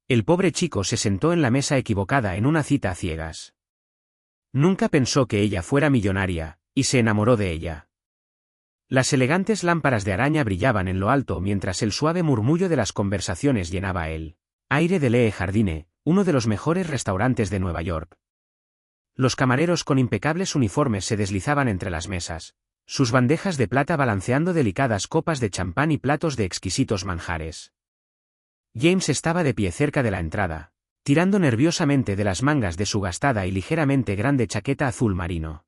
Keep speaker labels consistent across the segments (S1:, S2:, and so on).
S1: El pobre chico se sentó en la mesa equivocada en una cita a ciegas. Nunca pensó que ella fuera millonaria, y se enamoró de ella. Las elegantes lámparas de araña brillaban en lo alto mientras el suave murmullo de las conversaciones llenaba el aire de Lee Jardine, uno de los mejores restaurantes de Nueva York. Los camareros con impecables uniformes se deslizaban entre las mesas, sus bandejas de plata balanceando delicadas copas de champán y platos de exquisitos manjares. James estaba de pie cerca de la entrada, tirando nerviosamente de las mangas de su gastada y ligeramente grande chaqueta azul marino.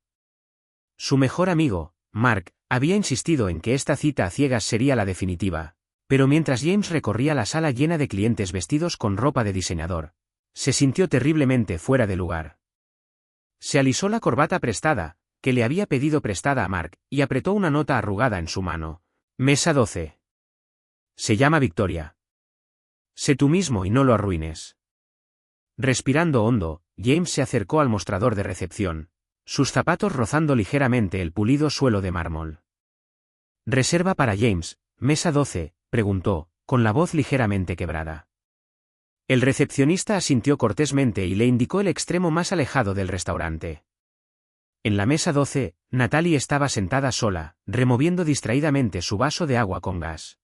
S1: Su mejor amigo, Mark, había insistido en que esta cita a ciegas sería la definitiva, pero mientras James recorría la sala llena de clientes vestidos con ropa de diseñador, se sintió terriblemente fuera de lugar. Se alisó la corbata prestada, que le había pedido prestada a Mark, y apretó una nota arrugada en su mano. Mesa 12. Se llama Victoria. Sé tú mismo y no lo arruines. Respirando hondo, James se acercó al mostrador de recepción, sus zapatos rozando ligeramente el pulido suelo de mármol. «¿Reserva para James, mesa 12?» preguntó, con la voz ligeramente quebrada. El recepcionista asintió cortésmente y le indicó el extremo más alejado del restaurante. En la mesa 12, Natalie estaba sentada sola, removiendo distraídamente su vaso de agua con gas.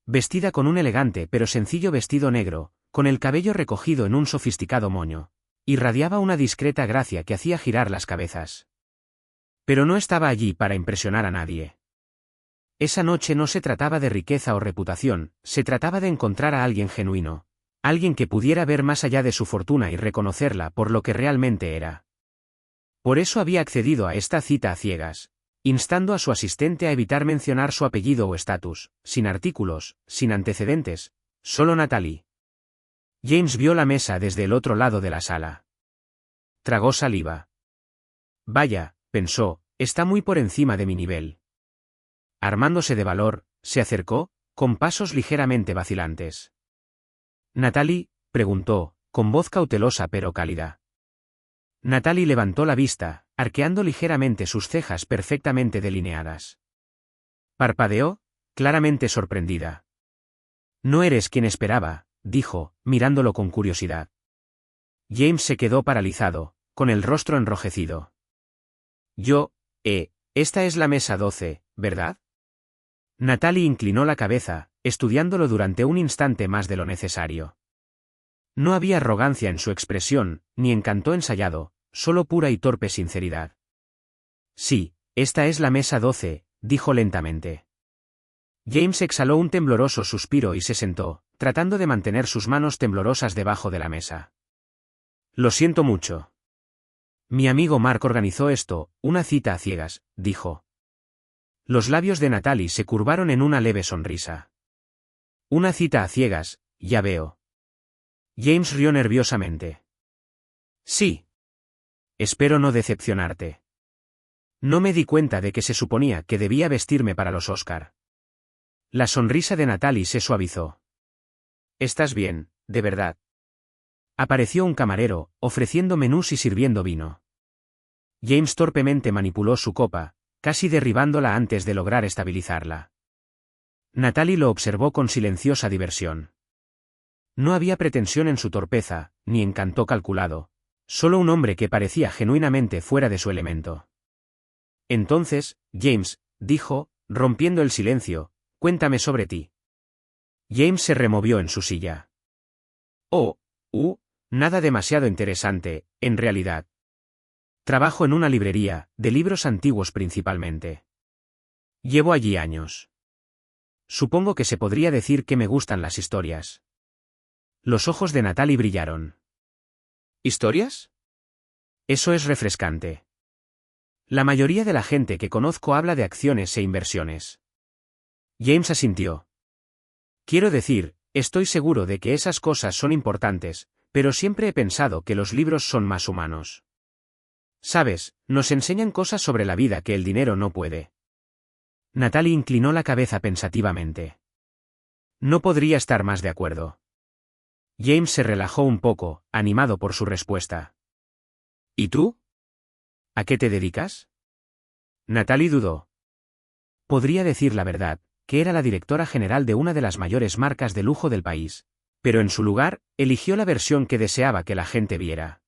S1: Vestida con un elegante pero sencillo vestido negro, con el cabello recogido en un sofisticado moño, irradiaba una discreta gracia que hacía girar las cabezas. Pero no estaba allí para impresionar a nadie. Esa noche no se trataba de riqueza o reputación, se trataba de encontrar a alguien genuino, alguien que pudiera ver más allá de su fortuna y reconocerla por lo que realmente era. Por eso había accedido a esta cita a ciegas, instando a su asistente a evitar mencionar su apellido o estatus, sin artículos, sin antecedentes, solo Natalie. James vio la mesa desde el otro lado de la sala. Tragó saliva. Vaya, pensó, está muy por encima de mi nivel. Armándose de valor, se acercó, con pasos ligeramente vacilantes. «Natalie», preguntó, con voz cautelosa pero cálida. Natalie levantó la vista, arqueando ligeramente sus cejas perfectamente delineadas. Parpadeó, claramente sorprendida. «No eres quien esperaba», dijo, mirándolo con curiosidad. James se quedó paralizado, con el rostro enrojecido. Esta es la mesa 12, ¿verdad?» Natalie inclinó la cabeza, estudiándolo durante un instante más de lo necesario. No había arrogancia en su expresión, ni encanto ensayado, solo pura y torpe sinceridad. «Sí, esta es la mesa 12», dijo lentamente. James exhaló un tembloroso suspiro y se sentó, tratando de mantener sus manos temblorosas debajo de la mesa. «Lo siento mucho. Mi amigo Mark organizó esto, una cita a ciegas», dijo. Los labios de Natalie se curvaron en una leve sonrisa. «Una cita a ciegas, ya veo». James rió nerviosamente. «Sí. Espero no decepcionarte. No me di cuenta de que se suponía que debía vestirme para los Oscar». La sonrisa de Natalie se suavizó. «¿Estás bien, de verdad?» Apareció un camarero, ofreciendo menús y sirviendo vino. James torpemente manipuló su copa, casi derribándola antes de lograr estabilizarla. Natalie lo observó con silenciosa diversión. No había pretensión en su torpeza, ni encanto calculado, solo un hombre que parecía genuinamente fuera de su elemento. «Entonces, James», dijo, rompiendo el silencio, «cuéntame sobre ti». James se removió en su silla. Nada demasiado interesante, en realidad. Trabajo en una librería, de libros antiguos principalmente. Llevo allí años. Supongo que se podría decir que me gustan las historias». Los ojos de Natalie brillaron. «¿Historias?» Eso es refrescante. La mayoría de la gente que conozco habla de acciones e inversiones. James asintió. «Quiero decir, estoy seguro de que esas cosas son importantes, pero siempre he pensado que los libros son más humanos. Sabes, nos enseñan cosas sobre la vida que el dinero no puede». Natalie inclinó la cabeza pensativamente. «No podría estar más de acuerdo». James se relajó un poco, animado por su respuesta. «¿Y tú? ¿A qué te dedicas?» Natalie dudó. Podría decir la verdad, que era la directora general de una de las mayores marcas de lujo del país, Pero en su lugar, eligió la versión que deseaba que la gente viera.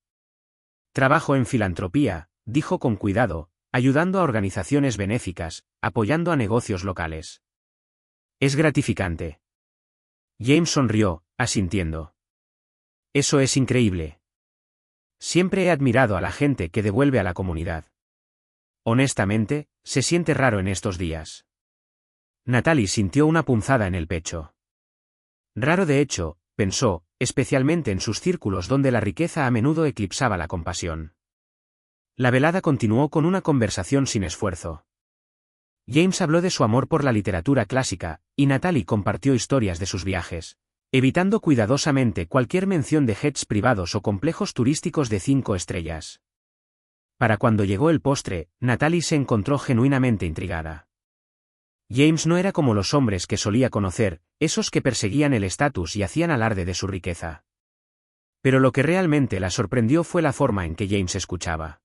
S1: Trabajo en filantropía, dijo con cuidado, ayudando a organizaciones benéficas, apoyando a negocios locales. Es gratificante. James sonrió, asintiendo. Eso es increíble. Siempre he admirado a la gente que devuelve a la comunidad. Honestamente, se siente raro en estos días. Natalie sintió una punzada en el pecho. Raro de hecho, pensó, especialmente en sus círculos donde la riqueza a menudo eclipsaba la compasión. La velada continuó con una conversación sin esfuerzo. James habló de su amor por la literatura clásica, y Natalie compartió historias de sus viajes, evitando cuidadosamente cualquier mención de jets privados o complejos turísticos de 5 estrellas. Para cuando llegó el postre, Natalie se encontró genuinamente intrigada. James no era como los hombres que solía conocer, esos que perseguían el estatus y hacían alarde de su riqueza. Pero lo que realmente la sorprendió fue la forma en que James escuchaba.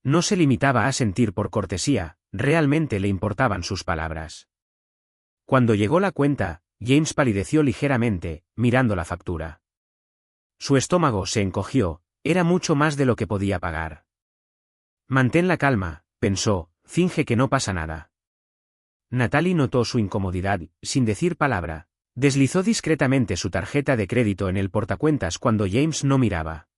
S1: No se limitaba a sentir por cortesía, realmente le importaban sus palabras. Cuando llegó la cuenta, James palideció ligeramente, mirando la factura. Su estómago se encogió, era mucho más de lo que podía pagar. Mantén la calma, pensó, finge que no pasa nada. Natalie notó su incomodidad, sin decir palabra. Deslizó discretamente su tarjeta de crédito en el portacuentas cuando James no miraba.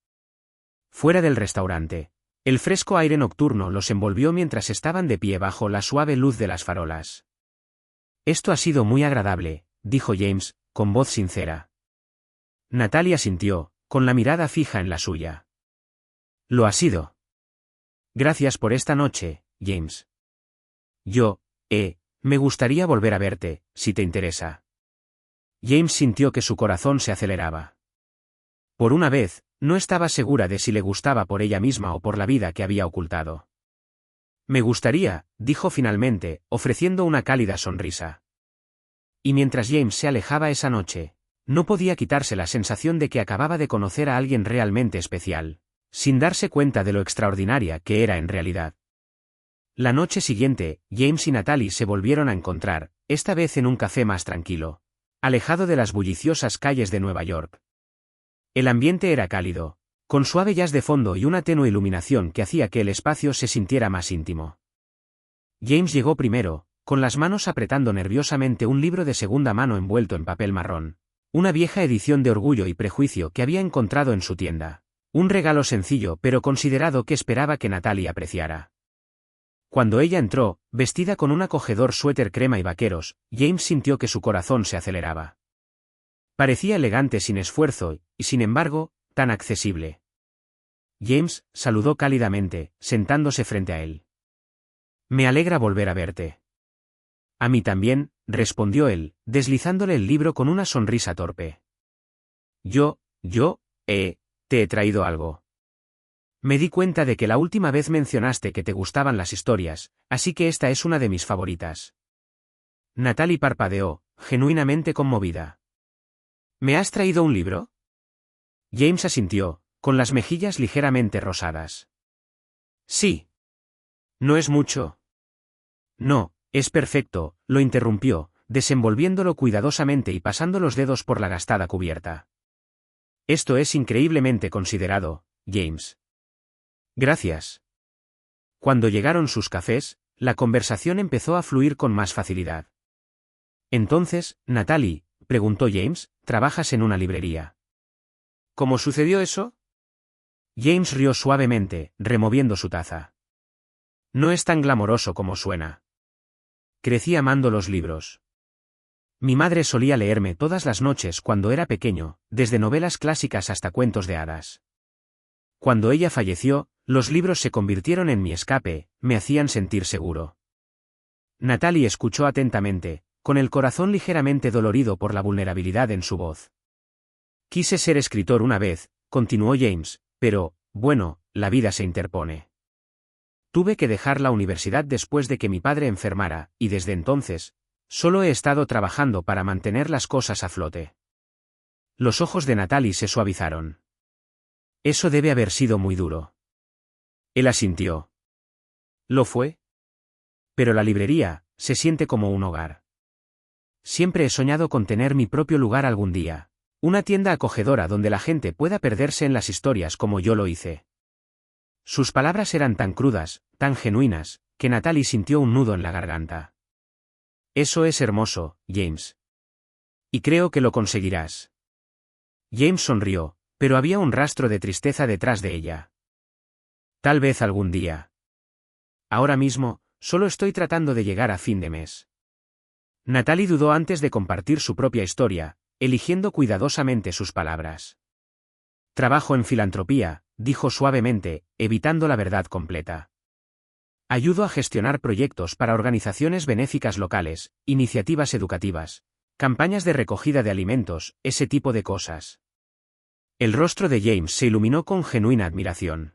S1: Fuera del restaurante, el fresco aire nocturno los envolvió mientras estaban de pie bajo la suave luz de las farolas. Esto ha sido muy agradable, dijo James, con voz sincera. Natalie asintió, con la mirada fija en la suya. Lo ha sido. Gracias por esta noche, James. Me gustaría volver a verte, si te interesa. James sintió que su corazón se aceleraba. Por una vez, no estaba segura de si le gustaba por ella misma o por la vida que había ocultado. Me gustaría, dijo finalmente, ofreciendo una cálida sonrisa. Y mientras James se alejaba esa noche, no podía quitarse la sensación de que acababa de conocer a alguien realmente especial, sin darse cuenta de lo extraordinaria que era en realidad. La noche siguiente, James y Natalie se volvieron a encontrar, esta vez en un café más tranquilo, alejado de las bulliciosas calles de Nueva York. El ambiente era cálido, con suave jazz de fondo y una tenue iluminación que hacía que el espacio se sintiera más íntimo. James llegó primero, con las manos apretando nerviosamente un libro de segunda mano envuelto en papel marrón, una vieja edición de Orgullo y Prejuicio que había encontrado en su tienda, un regalo sencillo pero considerado que esperaba que Natalie apreciara. Cuando ella entró, vestida con un acogedor suéter crema y vaqueros, James sintió que su corazón se aceleraba. Parecía elegante sin esfuerzo, y sin embargo, tan accesible. James saludó cálidamente, sentándose frente a él. Me alegra volver a verte. A mí también, respondió él, deslizándole el libro con una sonrisa torpe. Te he traído algo. Me di cuenta de que la última vez mencionaste que te gustaban las historias, así que esta es una de mis favoritas. Natalie parpadeó, genuinamente conmovida. ¿Me has traído un libro? James asintió, con las mejillas ligeramente rosadas. Sí. ¿No es mucho? No, es perfecto, lo interrumpió, desenvolviéndolo cuidadosamente y pasando los dedos por la gastada cubierta. Esto es increíblemente considerado, James. Gracias. Cuando llegaron sus cafés, la conversación empezó a fluir con más facilidad. Entonces, Natalie, preguntó James, ¿trabajas en una librería? ¿Cómo sucedió eso? James rió suavemente, removiendo su taza. No es tan glamoroso como suena. Crecí amando los libros. Mi madre solía leerme todas las noches cuando era pequeño, desde novelas clásicas hasta cuentos de hadas. Cuando ella falleció, los libros se convirtieron en mi escape, me hacían sentir seguro. Natalie escuchó atentamente, con el corazón ligeramente dolorido por la vulnerabilidad en su voz. Quise ser escritor una vez, continuó James, pero, bueno, la vida se interpone. Tuve que dejar la universidad después de que mi padre enfermara, y desde entonces, solo he estado trabajando para mantener las cosas a flote. Los ojos de Natalie se suavizaron. Eso debe haber sido muy duro. Él asintió. ¿Lo fue? Pero la librería, se siente como un hogar. Siempre he soñado con tener mi propio lugar algún día, Una tienda acogedora donde la gente pueda perderse en las historias como yo lo hice. Sus palabras eran tan crudas, tan genuinas, que Natalie sintió un nudo en la garganta. Eso es hermoso, James. Y creo que lo conseguirás. James sonrió, pero había un rastro de tristeza detrás de ella. Tal vez algún día. Ahora mismo, solo estoy tratando de llegar a fin de mes. Natalie dudó antes de compartir su propia historia, eligiendo cuidadosamente sus palabras. Trabajo en filantropía, dijo suavemente, evitando la verdad completa. Ayudo a gestionar proyectos para organizaciones benéficas locales, iniciativas educativas, campañas de recogida de alimentos, ese tipo de cosas. El rostro de James se iluminó con genuina admiración.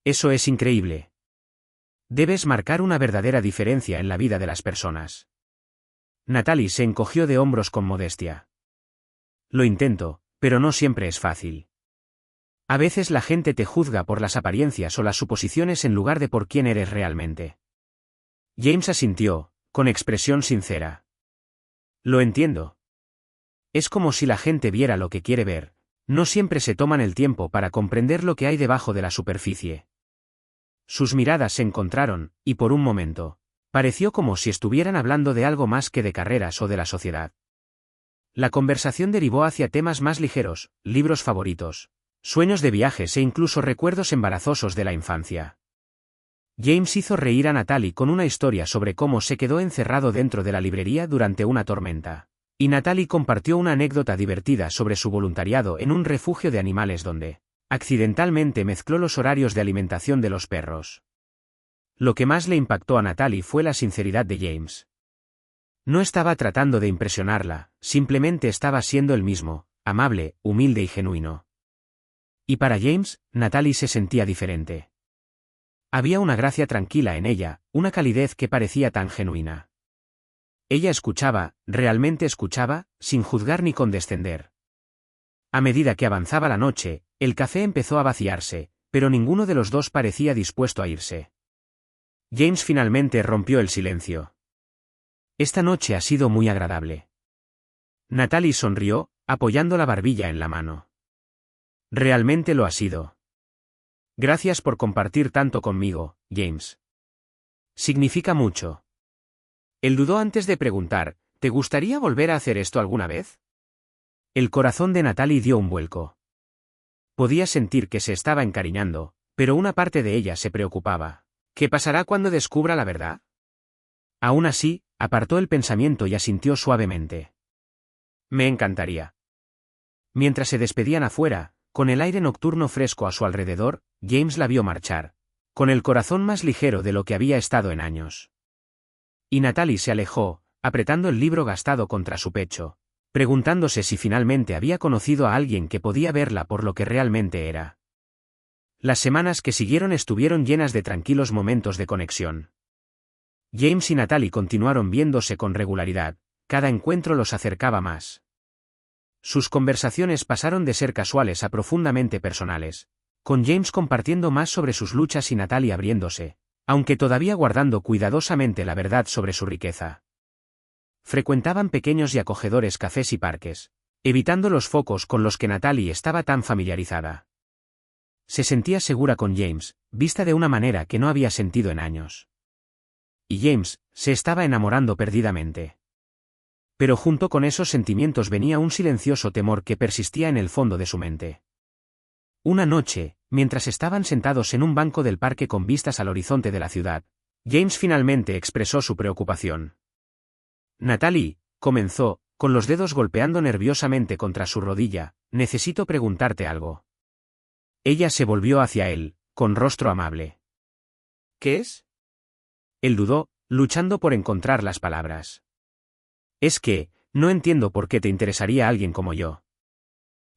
S1: Eso es increíble. Debes marcar una verdadera diferencia en la vida de las personas. Natalie se encogió de hombros con modestia. Lo intento, pero no siempre es fácil. A veces la gente te juzga por las apariencias o las suposiciones en lugar de por quién eres realmente. James asintió, con expresión sincera. Lo entiendo. Es como si la gente viera lo que quiere ver, no siempre se toman el tiempo para comprender lo que hay debajo de la superficie. Sus miradas se encontraron, y por un momento, pareció como si estuvieran hablando de algo más que de carreras o de la sociedad. La conversación derivó hacia temas más ligeros, libros favoritos, sueños de viajes e incluso recuerdos embarazosos de la infancia. James hizo reír a Natalie con una historia sobre cómo se quedó encerrado dentro de la librería durante una tormenta, y Natalie compartió una anécdota divertida sobre su voluntariado en un refugio de animales donde, accidentalmente mezcló los horarios de alimentación de los perros. Lo que más le impactó a Natalie fue la sinceridad de James. No estaba tratando de impresionarla, simplemente estaba siendo él mismo, amable, humilde y genuino. Y para James, Natalie se sentía diferente. Había una gracia tranquila en ella, una calidez que parecía tan genuina. Ella escuchaba, realmente escuchaba, sin juzgar ni condescender. A medida que avanzaba la noche, el café empezó a vaciarse, pero ninguno de los dos parecía dispuesto a irse. James finalmente rompió el silencio. Esta noche ha sido muy agradable. Natalie sonrió, apoyando la barbilla en la mano. Realmente lo ha sido. Gracias por compartir tanto conmigo, James. Significa mucho. Él dudó antes de preguntar, ¿te gustaría volver a hacer esto alguna vez? El corazón de Natalie dio un vuelco. Podía sentir que se estaba encariñando, pero una parte de ella se preocupaba. ¿Qué pasará cuando descubra la verdad? Aún así, apartó el pensamiento y asintió suavemente. Me encantaría. Mientras se despedían afuera, con el aire nocturno fresco a su alrededor, James la vio marchar, con el corazón más ligero de lo que había estado en años. Y Natalie se alejó, apretando el libro gastado contra su pecho, preguntándose si finalmente había conocido a alguien que podía verla por lo que realmente era. Las semanas que siguieron estuvieron llenas de tranquilos momentos de conexión. James y Natalie continuaron viéndose con regularidad, cada encuentro los acercaba más. Sus conversaciones pasaron de ser casuales a profundamente personales, con James compartiendo más sobre sus luchas y Natalie abriéndose, aunque todavía guardando cuidadosamente la verdad sobre su riqueza. Frecuentaban pequeños y acogedores cafés y parques, evitando los focos con los que Natalie estaba tan familiarizada. Se sentía segura con James, vista de una manera que no había sentido en años. Y James se estaba enamorando perdidamente. Pero junto con esos sentimientos venía un silencioso temor que persistía en el fondo de su mente. Una noche, mientras estaban sentados en un banco del parque con vistas al horizonte de la ciudad, James finalmente expresó su preocupación. Natalie, comenzó, con los dedos golpeando nerviosamente contra su rodilla, necesito preguntarte algo. Ella se volvió hacia él, con rostro amable. ¿Qué es? Él dudó, luchando por encontrar las palabras. Es que, no entiendo por qué te interesaría alguien como yo.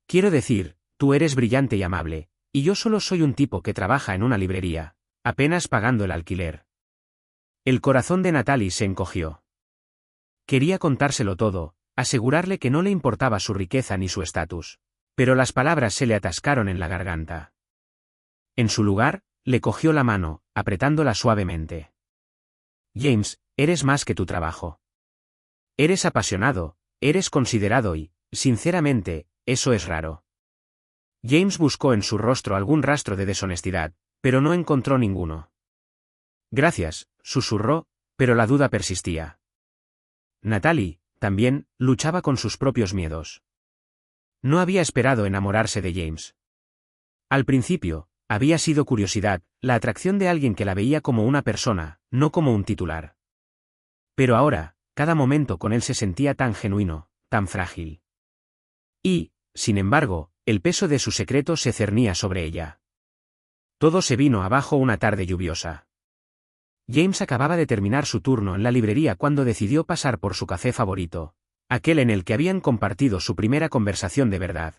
S1: Quiero decir, tú eres brillante y amable, y yo solo soy un tipo que trabaja en una librería, apenas pagando el alquiler. El corazón de Natalie se encogió. Quería contárselo todo, asegurarle que no le importaba su riqueza ni su estatus, pero las palabras se le atascaron en la garganta. En su lugar, le cogió la mano, apretándola suavemente. James, eres más que tu trabajo. Eres apasionado, eres considerado y, sinceramente, eso es raro. James buscó en su rostro algún rastro de deshonestidad, pero no encontró ninguno. Gracias, susurró, pero la duda persistía. Natalie, también, luchaba con sus propios miedos. No había esperado enamorarse de James. Al principio, había sido curiosidad, la atracción de alguien que la veía como una persona, no como un titular. Pero ahora, cada momento con él se sentía tan genuino, tan frágil. Y, sin embargo, el peso de su secreto se cernía sobre ella. Todo se vino abajo una tarde lluviosa. James acababa de terminar su turno en la librería cuando decidió pasar por su café favorito, aquel en el que habían compartido su primera conversación de verdad.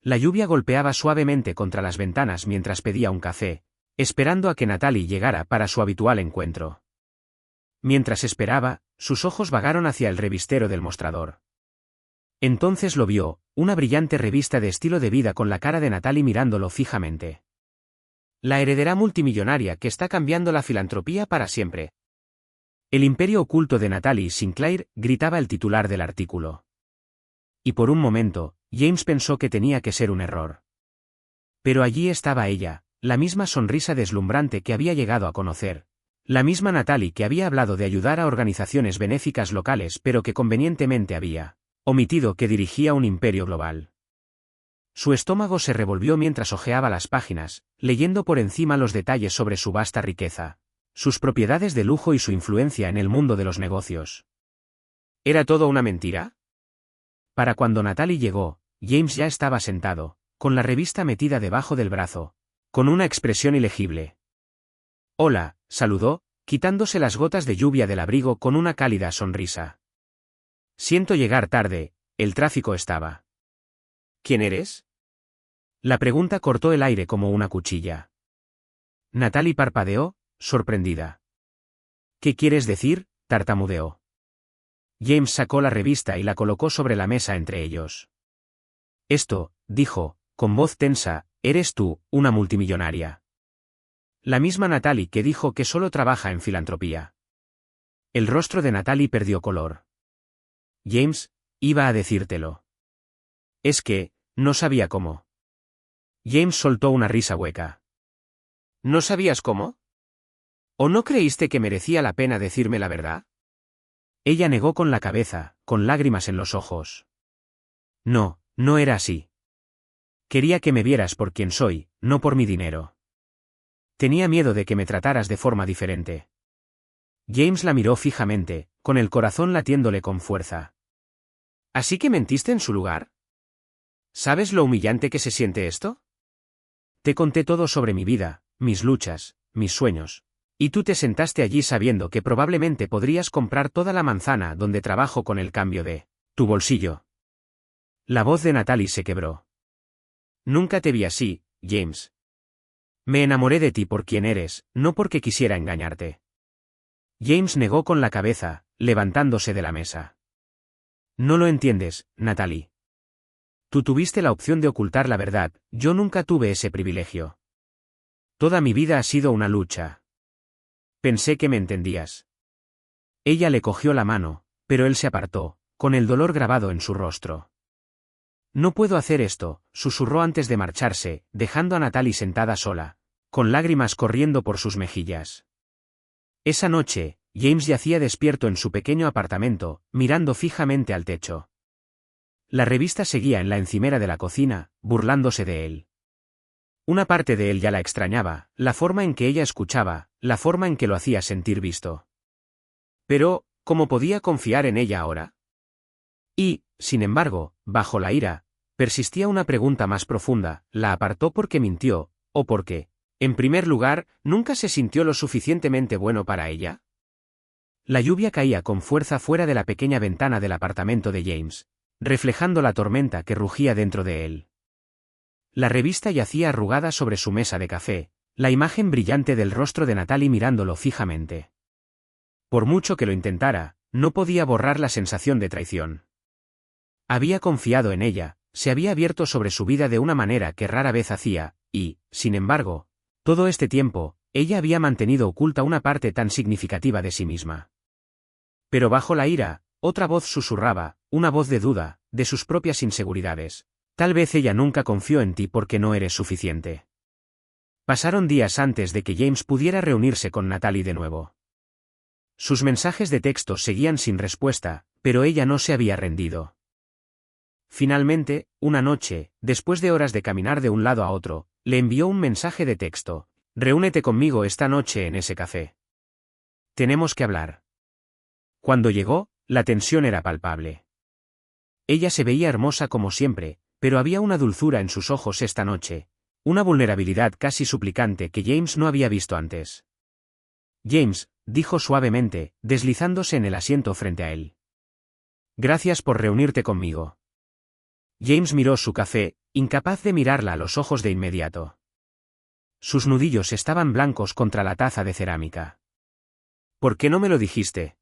S1: La lluvia golpeaba suavemente contra las ventanas mientras pedía un café, esperando a que Natalie llegara para su habitual encuentro. Mientras esperaba, sus ojos vagaron hacia el revistero del mostrador. Entonces lo vio, una brillante revista de estilo de vida con la cara de Natalie mirándolo fijamente. La heredera multimillonaria que está cambiando la filantropía para siempre. El imperio oculto de Natalie Sinclair, gritaba el titular del artículo. Y por un momento, James pensó que tenía que ser un error. Pero allí estaba ella, la misma sonrisa deslumbrante que había llegado a conocer. La misma Natalie que había hablado de ayudar a organizaciones benéficas locales pero que convenientemente había omitido que dirigía un imperio global. Su estómago se revolvió mientras hojeaba las páginas, leyendo por encima los detalles sobre su vasta riqueza, sus propiedades de lujo y su influencia en el mundo de los negocios. ¿Era todo una mentira? Para cuando Natalie llegó, James ya estaba sentado, con la revista metida debajo del brazo, con una expresión ilegible. Hola, saludó, quitándose las gotas de lluvia del abrigo con una cálida sonrisa. Siento llegar tarde, el tráfico estaba. ¿Quién eres? La pregunta cortó el aire como una cuchilla. Natalie parpadeó, sorprendida. ¿Qué quieres decir?, tartamudeó. James sacó la revista y la colocó sobre la mesa entre ellos. Esto, dijo, con voz tensa, eres tú, una multimillonaria. La misma Natalie que dijo que solo trabaja en filantropía. El rostro de Natalie perdió color. James, iba a decírtelo. Es que, no sabía cómo. James soltó una risa hueca. ¿No sabías cómo? ¿O no creíste que merecía la pena decirme la verdad? Ella negó con la cabeza, con lágrimas en los ojos. No, no era así. Quería que me vieras por quien soy, no por mi dinero. Tenía miedo de que me trataras de forma diferente. James la miró fijamente, con el corazón latiéndole con fuerza. ¿Así que mentiste en su lugar? ¿Sabes lo humillante que se siente esto? Te conté todo sobre mi vida, mis luchas, mis sueños. Y tú te sentaste allí sabiendo que probablemente podrías comprar toda la manzana donde trabajo con el cambio de tu bolsillo. La voz de Natalie se quebró. Nunca te vi así, James. Me enamoré de ti por quien eres, no porque quisiera engañarte. James negó con la cabeza, levantándose de la mesa. No lo entiendes, Natalie. Tú tuviste la opción de ocultar la verdad, yo nunca tuve ese privilegio. Toda mi vida ha sido una lucha. Pensé que me entendías. Ella le cogió la mano, pero él se apartó, con el dolor grabado en su rostro. No puedo hacer esto, susurró antes de marcharse, dejando a Natalie sentada sola, con lágrimas corriendo por sus mejillas. Esa noche, James yacía despierto en su pequeño apartamento, mirando fijamente al techo. La revista seguía en la encimera de la cocina, burlándose de él. Una parte de él ya la extrañaba, la forma en que ella escuchaba, la forma en que lo hacía sentir visto. Pero, ¿cómo podía confiar en ella ahora? Y, sin embargo, bajo la ira, persistía una pregunta más profunda, ¿la apartó porque mintió, o porque, en primer lugar, nunca se sintió lo suficientemente bueno para ella? La lluvia caía con fuerza fuera de la pequeña ventana del apartamento de James, reflejando la tormenta que rugía dentro de él. La revista yacía arrugada sobre su mesa de café, la imagen brillante del rostro de Natalie mirándolo fijamente. Por mucho que lo intentara, no podía borrar la sensación de traición. Había confiado en ella, se había abierto sobre su vida de una manera que rara vez hacía, y, sin embargo, todo este tiempo, ella había mantenido oculta una parte tan significativa de sí misma. Pero bajo la ira, otra voz susurraba, una voz de duda, de sus propias inseguridades. Tal vez ella nunca confió en ti porque no eres suficiente. Pasaron días antes de que James pudiera reunirse con Natalie de nuevo. Sus mensajes de texto seguían sin respuesta, pero ella no se había rendido. Finalmente, una noche, después de horas de caminar de un lado a otro, le envió un mensaje de texto. Reúnete conmigo esta noche en ese café. Tenemos que hablar. Cuando llegó, la tensión era palpable. Ella se veía hermosa como siempre, pero había una dulzura en sus ojos esta noche, una vulnerabilidad casi suplicante que James no había visto antes. James, dijo suavemente, deslizándose en el asiento frente a él. Gracias por reunirte conmigo. James miró su café, incapaz de mirarla a los ojos de inmediato. Sus nudillos estaban blancos contra la taza de cerámica. ¿Por qué no me lo dijiste?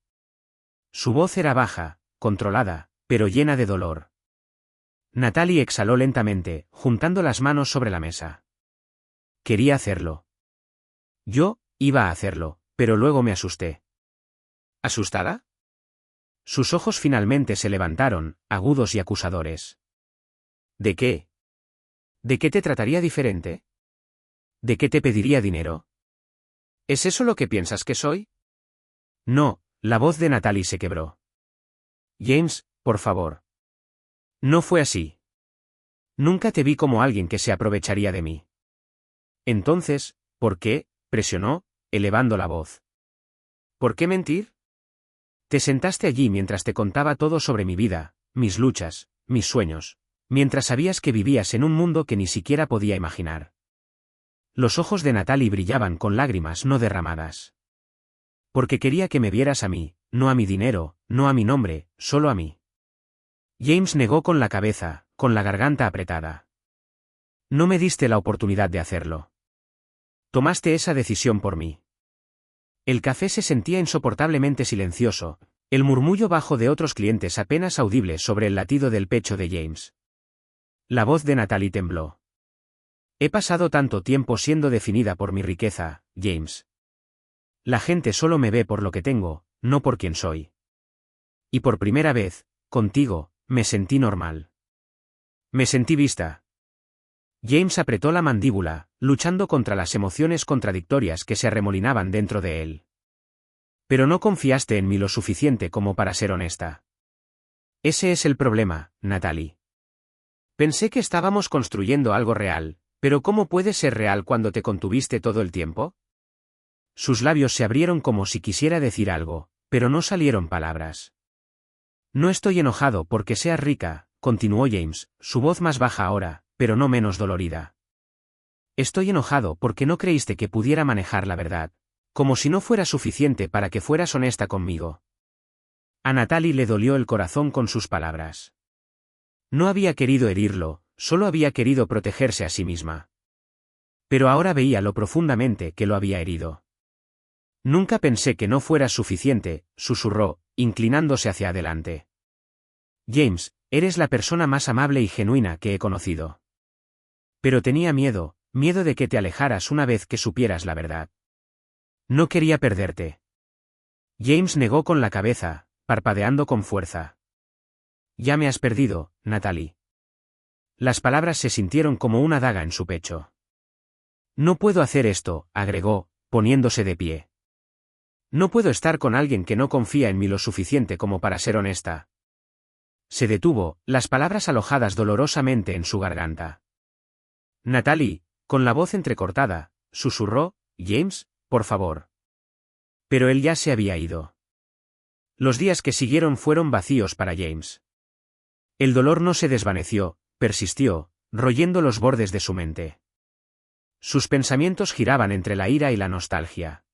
S1: Su voz era baja, controlada, pero llena de dolor. Natalie exhaló lentamente, juntando las manos sobre la mesa. Quería hacerlo. Yo iba a hacerlo, pero luego me asusté. ¿Asustada? Sus ojos finalmente se levantaron, agudos y acusadores. ¿De qué? ¿De qué te trataría diferente? ¿De qué te pediría dinero? ¿Es eso lo que piensas que soy? No, la voz de Natalie se quebró. James, por favor. No fue así. Nunca te vi como alguien que se aprovecharía de mí. Entonces, ¿por qué? Presionó, elevando la voz. ¿Por qué mentir? Te sentaste allí mientras te contaba todo sobre mi vida, mis luchas, mis sueños, mientras sabías que vivías en un mundo que ni siquiera podía imaginar. Los ojos de Natalie brillaban con lágrimas no derramadas. Porque quería que me vieras a mí, no a mi dinero, no a mi nombre, solo a mí. James negó con la cabeza, con la garganta apretada. No me diste la oportunidad de hacerlo. Tomaste esa decisión por mí. El café se sentía insoportablemente silencioso, el murmullo bajo de otros clientes apenas audible sobre el latido del pecho de James. La voz de Natalie tembló. He pasado tanto tiempo siendo definida por mi riqueza, James. La gente solo me ve por lo que tengo, no por quién soy. Y por primera vez, contigo, me sentí normal. Me sentí vista. James apretó la mandíbula, luchando contra las emociones contradictorias que se arremolinaban dentro de él. Pero no confiaste en mí lo suficiente como para ser honesta. Ese es el problema, Natalie. Pensé que estábamos construyendo algo real, pero ¿cómo puede ser real cuando te contuviste todo el tiempo? Sus labios se abrieron como si quisiera decir algo, pero no salieron palabras. No estoy enojado porque seas rica, continuó James, su voz más baja ahora, pero no menos dolorida. Estoy enojado porque no creíste que pudiera manejar la verdad, como si no fuera suficiente para que fueras honesta conmigo. A Natalie le dolió el corazón con sus palabras. No había querido herirlo, solo había querido protegerse a sí misma. Pero ahora veía lo profundamente que lo había herido. Nunca pensé que no fueras suficiente, susurró, inclinándose hacia adelante. James, eres la persona más amable y genuina que he conocido. Pero tenía miedo de que te alejaras una vez que supieras la verdad. No quería perderte. James negó con la cabeza, parpadeando con fuerza. Ya me has perdido, Natalie. Las palabras se sintieron como una daga en su pecho. No puedo hacer esto, agregó, poniéndose de pie. No puedo estar con alguien que no confía en mí lo suficiente como para ser honesta. Se detuvo, las palabras alojadas dolorosamente en su garganta. Natalie, con la voz entrecortada, susurró, James, por favor. Pero él ya se había ido. Los días que siguieron fueron vacíos para James. El dolor no se desvaneció, persistió, royendo los bordes de su mente. Sus pensamientos giraban entre la ira y la nostalgia.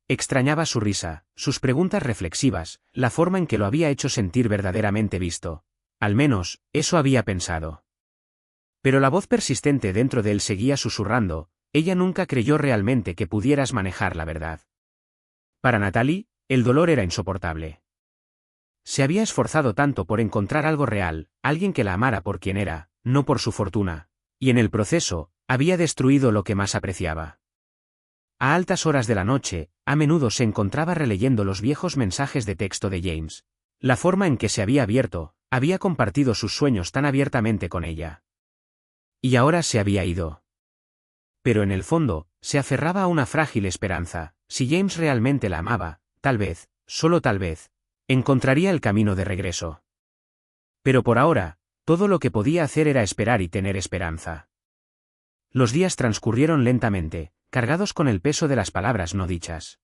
S1: Extrañaba su risa, sus preguntas reflexivas, la forma en que lo había hecho sentir verdaderamente visto. Al menos, eso había pensado. Pero la voz persistente dentro de él seguía susurrando, ella nunca creyó realmente que pudieras manejar la verdad. Para Natalie, el dolor era insoportable. Se había esforzado tanto por encontrar algo real, alguien que la amara por quien era, no por su fortuna, y en el proceso, había destruido lo que más apreciaba. A altas horas de la noche, a menudo se encontraba releyendo los viejos mensajes de texto de James, La forma en que se había abierto, había compartido sus sueños tan abiertamente con ella. Y ahora se había ido. Pero en el fondo, se aferraba a una frágil esperanza. Si James realmente la amaba, tal vez, solo tal vez, encontraría el camino de regreso. Pero por ahora, todo lo que podía hacer era esperar y tener esperanza. Los días transcurrieron lentamente, cargados con el peso de las palabras no dichas.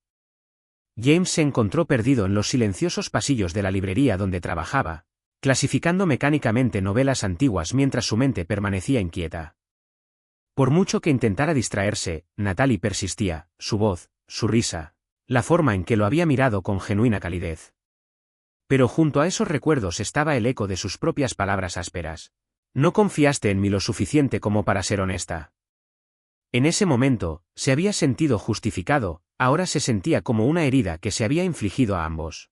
S1: James se encontró perdido en los silenciosos pasillos de la librería donde trabajaba, clasificando mecánicamente novelas antiguas mientras su mente permanecía inquieta. Por mucho que intentara distraerse, Natalie persistía, su voz, su risa, la forma en que lo había mirado con genuina calidez. Pero junto a esos recuerdos estaba el eco de sus propias palabras ásperas. No confiaste en mí lo suficiente como para ser honesta. En ese momento, se había sentido justificado, ahora se sentía como una herida que se había infligido a ambos.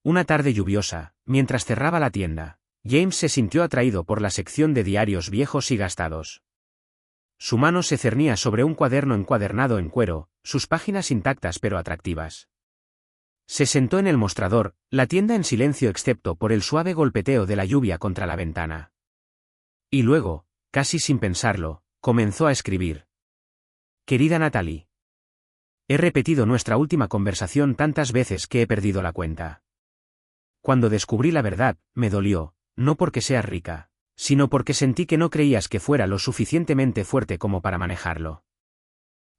S1: Una tarde lluviosa, mientras cerraba la tienda, James se sintió atraído por la sección de diarios viejos y gastados. Su mano se cernía sobre un cuaderno encuadernado en cuero, sus páginas intactas pero atractivas. Se sentó en el mostrador, la tienda en silencio excepto por el suave golpeteo de la lluvia contra la ventana. Y luego, casi sin pensarlo, comenzó a escribir. Querida Natalie. He repetido nuestra última conversación tantas veces que he perdido la cuenta. Cuando descubrí la verdad, me dolió, no porque seas rica, sino porque sentí que no creías que fuera lo suficientemente fuerte como para manejarlo.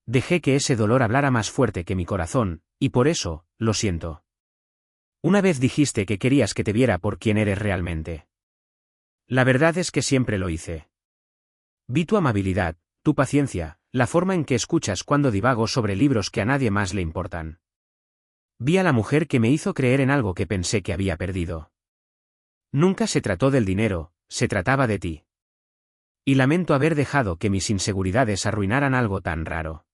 S1: Dejé que ese dolor hablara más fuerte que mi corazón, y por eso, lo siento. Una vez dijiste que querías que te viera por quien eres realmente. La verdad es que siempre lo hice. Vi tu amabilidad, tu paciencia, la forma en que escuchas cuando divago sobre libros que a nadie más le importan. Vi a la mujer que me hizo creer en algo que pensé que había perdido. Nunca se trató del dinero, se trataba de ti. Y lamento haber dejado que mis inseguridades arruinaran algo tan raro.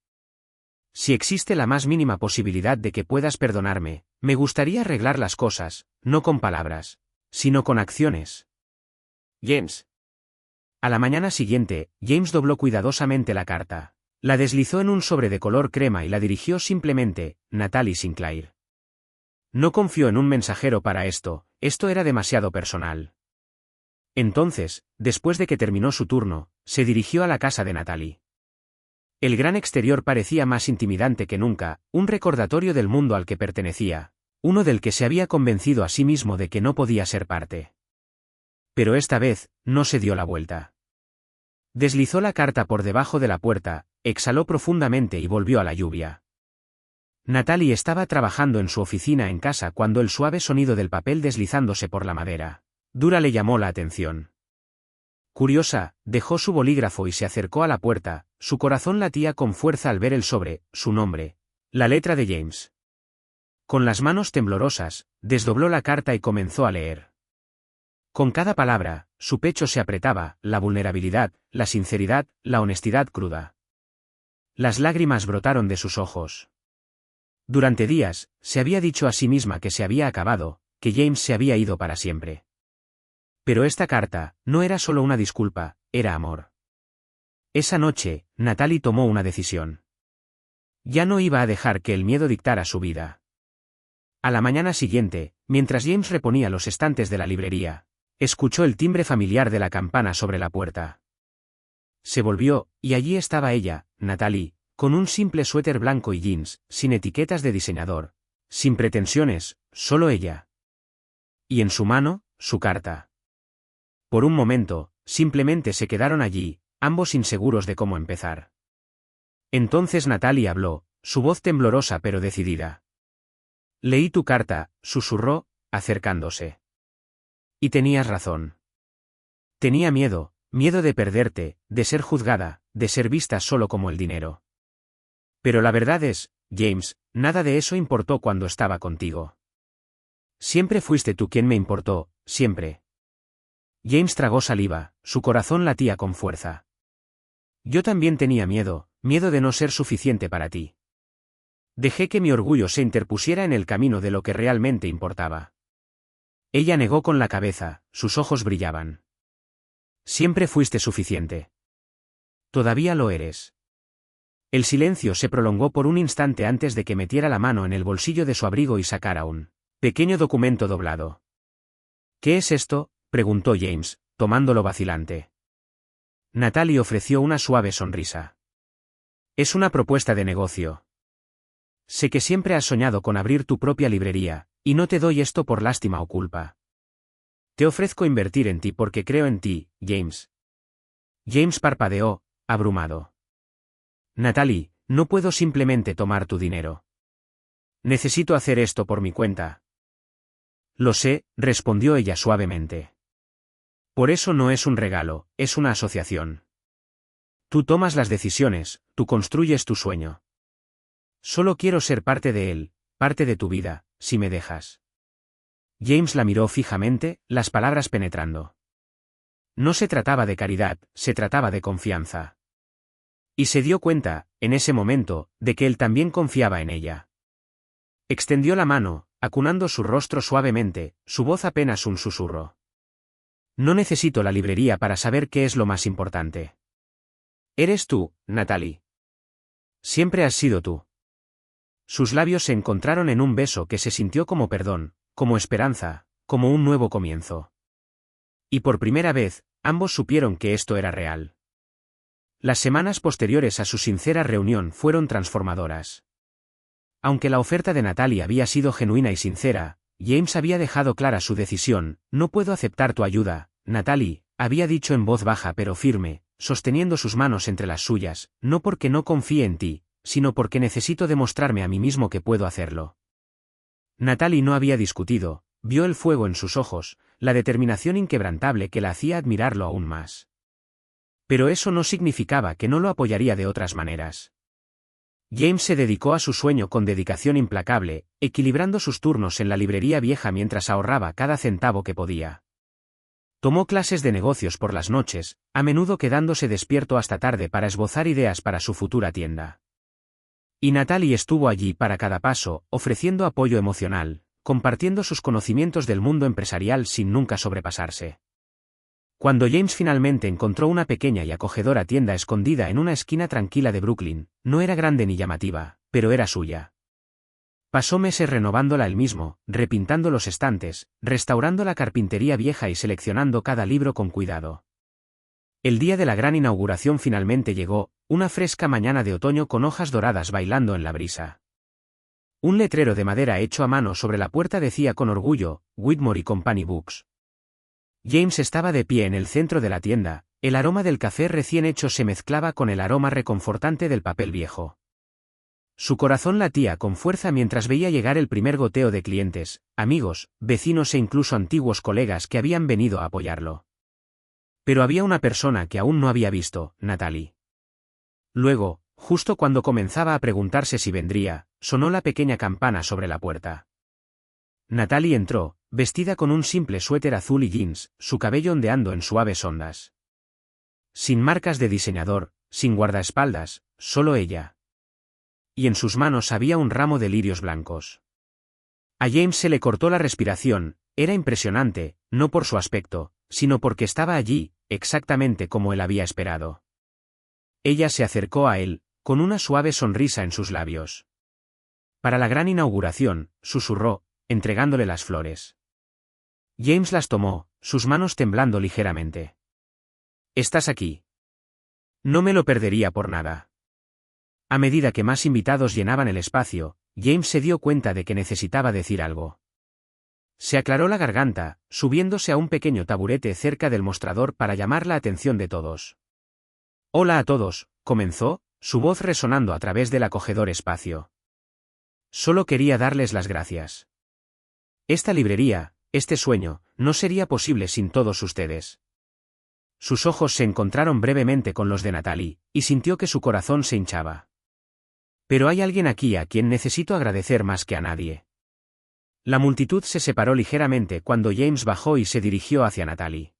S1: Si existe la más mínima posibilidad de que puedas perdonarme, me gustaría arreglar las cosas, no con palabras, sino con acciones. James. A la mañana siguiente, James dobló cuidadosamente la carta, la deslizó en un sobre de color crema y la dirigió simplemente, Natalie Sinclair. No confió en un mensajero para esto era demasiado personal. Entonces, después de que terminó su turno, se dirigió a la casa de Natalie. El gran exterior parecía más intimidante que nunca, un recordatorio del mundo al que pertenecía, uno del que se había convencido a sí mismo de que no podía ser parte. Pero esta vez, no se dio la vuelta. Deslizó la carta por debajo de la puerta, exhaló profundamente y volvió a la lluvia. Natalie estaba trabajando en su oficina en casa cuando el suave sonido del papel deslizándose por la madera dura le llamó la atención. Curiosa, dejó su bolígrafo y se acercó a la puerta, su corazón latía con fuerza al ver el sobre, su nombre, la letra de James. Con las manos temblorosas, desdobló la carta y comenzó a leer. Con cada palabra, su pecho se apretaba, la vulnerabilidad, la sinceridad, la honestidad cruda. Las lágrimas brotaron de sus ojos. Durante días, se había dicho a sí misma que se había acabado, que James se había ido para siempre. Pero esta carta, no era solo una disculpa, era amor. Esa noche, Natalie tomó una decisión. Ya no iba a dejar que el miedo dictara su vida. A la mañana siguiente, mientras James reponía los estantes de la librería, escuchó el timbre familiar de la campana sobre la puerta. Se volvió, y allí estaba ella, Natalie, con un simple suéter blanco y jeans, sin etiquetas de diseñador, sin pretensiones, solo ella. Y en su mano, su carta. Por un momento, simplemente se quedaron allí, ambos inseguros de cómo empezar. Entonces Natalie habló, su voz temblorosa pero decidida. Leí tu carta, susurró, acercándose. Y tenías razón. Tenía miedo de perderte, de ser juzgada, de ser vista solo como el dinero. Pero la verdad es, James, nada de eso importó cuando estaba contigo. Siempre fuiste tú quien me importó, siempre. James tragó saliva, su corazón latía con fuerza. Yo también tenía miedo de no ser suficiente para ti. Dejé que mi orgullo se interpusiera en el camino de lo que realmente importaba. Ella negó con la cabeza, sus ojos brillaban. Siempre fuiste suficiente. Todavía lo eres. El silencio se prolongó por un instante antes de que metiera la mano en el bolsillo de su abrigo y sacara un Pequeño documento doblado. ¿Qué es esto?, preguntó James, tomándolo vacilante. Natalie ofreció una suave sonrisa. Es una propuesta de negocio. Sé que siempre has soñado con abrir tu propia librería, y no te doy esto por lástima o culpa. Te ofrezco invertir en ti porque creo en ti, James. James parpadeó, abrumado. Natalie, no puedo simplemente tomar tu dinero. Necesito hacer esto por mi cuenta. Lo sé, respondió ella suavemente. Por eso no es un regalo, es una asociación. Tú tomas las decisiones, tú construyes tu sueño. Solo quiero ser parte de él, parte de tu vida, si me dejas. James la miró fijamente, las palabras penetrando. No se trataba de caridad, se trataba de confianza. Y se dio cuenta, en ese momento, de que él también confiaba en ella. Extendió la mano, acunando su rostro suavemente, su voz apenas un susurro. No necesito la librería para saber qué es lo más importante. Eres tú, Natalie. Siempre has sido tú. Sus labios se encontraron en un beso que se sintió como perdón, como esperanza, como un nuevo comienzo. Y por primera vez, ambos supieron que esto era real. Las semanas posteriores a su sincera reunión fueron transformadoras. Aunque la oferta de Natalie había sido genuina y sincera, James había dejado clara su decisión. No puedo aceptar tu ayuda, Natalie, había dicho en voz baja pero firme, sosteniendo sus manos entre las suyas, no porque no confíe en ti, sino porque necesito demostrarme a mí mismo que puedo hacerlo. Natalie no había discutido, vio el fuego en sus ojos, la determinación inquebrantable que la hacía admirarlo aún más. Pero eso no significaba que no lo apoyaría de otras maneras. James se dedicó a su sueño con dedicación implacable, equilibrando sus turnos en la librería vieja mientras ahorraba cada centavo que podía. Tomó clases de negocios por las noches, a menudo quedándose despierto hasta tarde para esbozar ideas para su futura tienda. Y Natalie estuvo allí para cada paso, ofreciendo apoyo emocional, compartiendo sus conocimientos del mundo empresarial sin nunca sobrepasarse. Cuando James finalmente encontró una pequeña y acogedora tienda escondida en una esquina tranquila de Brooklyn, no era grande ni llamativa, pero era suya. Pasó meses renovándola él mismo, repintando los estantes, restaurando la carpintería vieja y seleccionando cada libro con cuidado. El día de la gran inauguración finalmente llegó, una fresca mañana de otoño con hojas doradas bailando en la brisa. Un letrero de madera hecho a mano sobre la puerta decía con orgullo, Whitmore y Company Books. James estaba de pie en el centro de la tienda, el aroma del café recién hecho se mezclaba con el aroma reconfortante del papel viejo. Su corazón latía con fuerza mientras veía llegar el primer goteo de clientes, amigos, vecinos e incluso antiguos colegas que habían venido a apoyarlo. Pero había una persona que aún no había visto, Natalie. Luego, justo cuando comenzaba a preguntarse si vendría, sonó la pequeña campana sobre la puerta. Natalie entró, vestida con un simple suéter azul y jeans, su cabello ondeando en suaves ondas. Sin marcas de diseñador, sin guardaespaldas, solo ella. Y en sus manos había un ramo de lirios blancos. A James se le cortó la respiración, era impresionante, no por su aspecto, sino porque estaba allí, exactamente como él había esperado. Ella se acercó a él, con una suave sonrisa en sus labios. Para la gran inauguración, susurró, entregándole las flores. James las tomó, sus manos temblando ligeramente. ¿Estás aquí? No me lo perdería por nada. A medida que más invitados llenaban el espacio, James se dio cuenta de que necesitaba decir algo. Se aclaró la garganta, subiéndose a un pequeño taburete cerca del mostrador para llamar la atención de todos. Hola a todos, comenzó, su voz resonando a través del acogedor espacio. Solo quería darles las gracias. Esta librería, este sueño, no sería posible sin todos ustedes. Sus ojos se encontraron brevemente con los de Natalie, y sintió que su corazón se hinchaba. Pero hay alguien aquí a quien necesito agradecer más que a nadie. La multitud se separó ligeramente cuando James bajó y se dirigió hacia Natalie.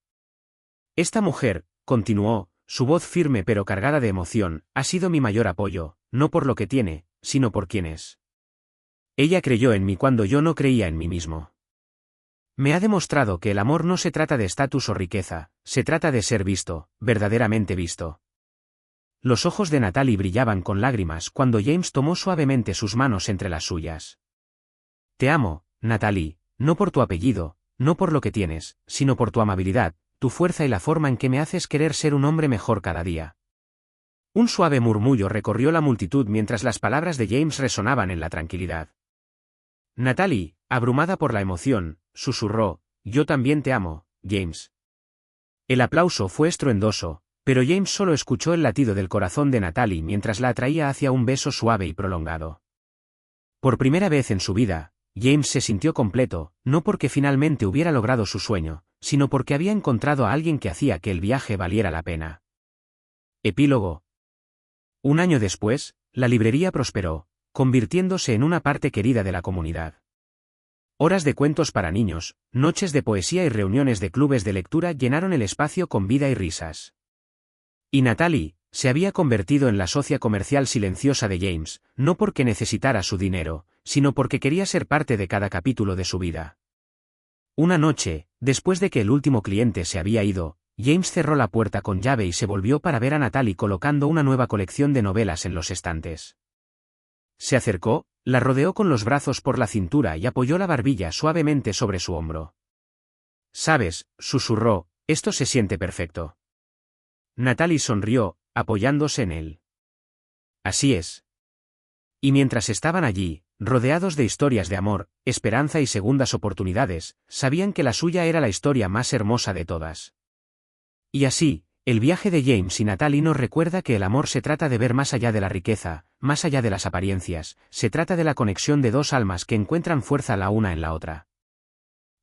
S1: Esta mujer, continuó, su voz firme pero cargada de emoción, ha sido mi mayor apoyo, no por lo que tiene, sino por quién es. Ella creyó en mí cuando yo no creía en mí mismo. Me ha demostrado que el amor no se trata de estatus o riqueza, se trata de ser visto, verdaderamente visto. Los ojos de Natalie brillaban con lágrimas cuando James tomó suavemente sus manos entre las suyas. Te amo, Natalie, no por tu apellido, no por lo que tienes, sino por tu amabilidad, tu fuerza y la forma en que me haces querer ser un hombre mejor cada día. Un suave murmullo recorrió la multitud mientras las palabras de James resonaban en la tranquilidad. Natalie, abrumada por la emoción, susurró, yo también te amo, James. El aplauso fue estruendoso, pero James solo escuchó el latido del corazón de Natalie mientras la atraía hacia un beso suave y prolongado. Por primera vez en su vida, James se sintió completo, no porque finalmente hubiera logrado su sueño, sino porque había encontrado a alguien que hacía que el viaje valiera la pena. Epílogo. Un año después, la librería prosperó, convirtiéndose en una parte querida de la comunidad. Horas de cuentos para niños, noches de poesía y reuniones de clubes de lectura llenaron el espacio con vida y risas. Y Natalie se había convertido en la socia comercial silenciosa de James, no porque necesitara su dinero, sino porque quería ser parte de cada capítulo de su vida. Una noche, después de que el último cliente se había ido, James cerró la puerta con llave y se volvió para ver a Natalie colocando una nueva colección de novelas en los estantes. Se acercó, la rodeó con los brazos por la cintura y apoyó la barbilla suavemente sobre su hombro. «Sabes», susurró, «esto se siente perfecto». Natalie sonrió, apoyándose en él. «Así es». Y mientras estaban allí, rodeados de historias de amor, esperanza y segundas oportunidades, sabían que la suya era la historia más hermosa de todas. Y así, el viaje de James y Natalie nos recuerda que el amor se trata de ver más allá de la riqueza, más allá de las apariencias, se trata de la conexión de dos almas que encuentran fuerza la una en la otra.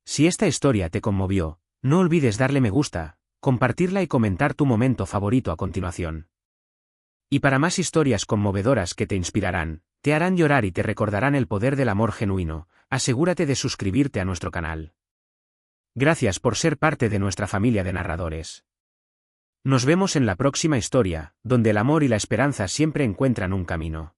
S1: Si esta historia te conmovió, no olvides darle me gusta, compartirla y comentar tu momento favorito a continuación. Y para más historias conmovedoras que te inspirarán, te harán llorar y te recordarán el poder del amor genuino, asegúrate de suscribirte a nuestro canal. Gracias por ser parte de nuestra familia de narradores. Nos vemos en la próxima historia, donde el amor y la esperanza siempre encuentran un camino.